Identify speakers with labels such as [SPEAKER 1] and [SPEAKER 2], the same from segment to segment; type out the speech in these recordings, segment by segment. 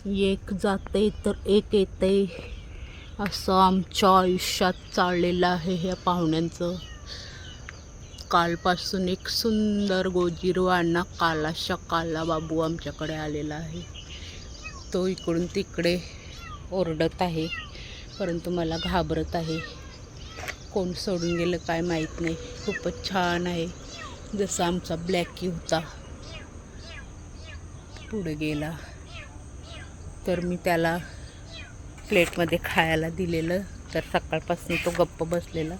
[SPEAKER 1] एक जाते तर एक येते, असं आमच्या आयुष्यात चाललेलं आहे ह्या पाहुण्यांचं. कालपासून एक सुंदर गोजीरवाणा कालाशा काला बाबू आमच्याकडे आलेला आहे. तो इकडून तिकडे ओरडत आहे, परंतु मला घाबरत आहे. कोण सोडून गेलं काय माहीत नाही. खूपच छान आहे, जसा आमचा ब्लॅकी होता पुढे गेला. तर मी त्याला प्लेटमध्ये खायला दिलेलं, तर सकाळपासून तो गप्प बसलेला.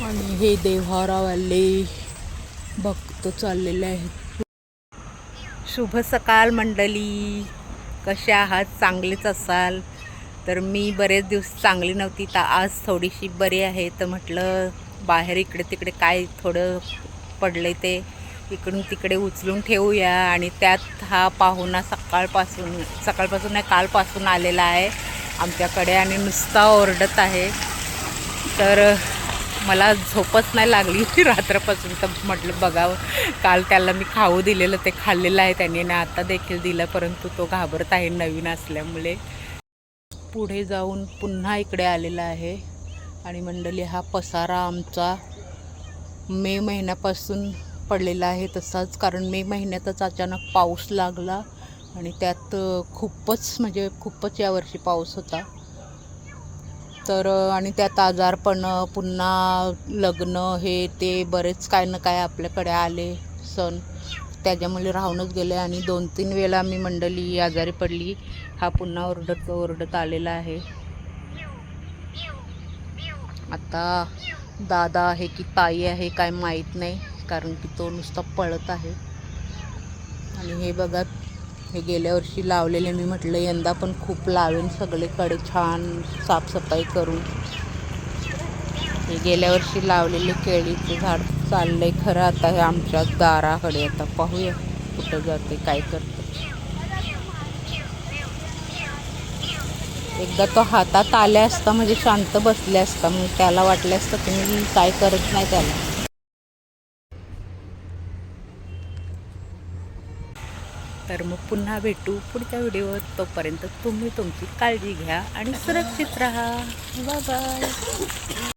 [SPEAKER 1] आणि हे देव्हारावाले भक्त चाललेले आहेत. शुभ सकाळ मंडळी, कसे आहात? चांगलेच असाल. तर मी बरेच दिवस चांगली नव्हती, तर आज थोडीशी बरी आहे. तर म्हटलं बाहेर इकडे तिकडे काय थोडं पडलं ते इकडून तिकडे उचलून ठेवूया. आणि त्यात हा पाहुणा सकाळपासून नाही, कालपासून आलेला आहे आमच्याकडे आणि नुसता ओरडत आहे. तर मला झोपच नाही लागली रात्रपासून. तर म्हटलं बघावं, काल त्याला मी खाऊ दिलेलं ते खाल्लेलं आहे त्याने ना, आता देखील दिलं, परंतु तो घाबरत आहे नवीन असल्यामुळे. पुढे जाऊन पुन्हा इकडे आलेला आहे. आणि मंडळी, हा पसारा आमचा मे महिन्यापासून पडलेला आहे तसाच, कारण मे महिन्यातच अचानक पाऊस लागला आणि त्यात खूपच यावर्षी पाऊस होता. तर आणि त्यात आजारपण, पुन्हा लग्न, हे ते बरेच काय ना काय आपल्याकडे आले सण, त्याच्यामुळे राहूनच गेले. आणि 2-3 वेळा मी मंडळी आजारी पडली. हा पुन्हा ओरडत आलेला आहे. आता दादा आहे की ताई आहे काय माहीत नाही, कारण की तो नुसता पळत आहे. आणि हे बघा, हे गेल्या वर्षी लावलेले, मी म्हटलं यंदा पण खूप लावेन सगळीकडे छान साफसफाई करून. हे गेल्या वर्षी लावलेले केळीचे झाड चाललंय खरं आता हे आमच्या दाराकडे. आता पाहूया कुठं जाते, काय करते. एकदा तो हातात आल्या असता म्हणजे शांत बसले असता, मग त्याला वाटलं असतं तुम्ही काय करत नाही त्याला. तर मग पुन्हा भेटू पुढच्या व्हिडिओत. तोपर्यंत तुम्ही तुमची काळजी घ्या आणि सुरक्षित राहा. Bye bye.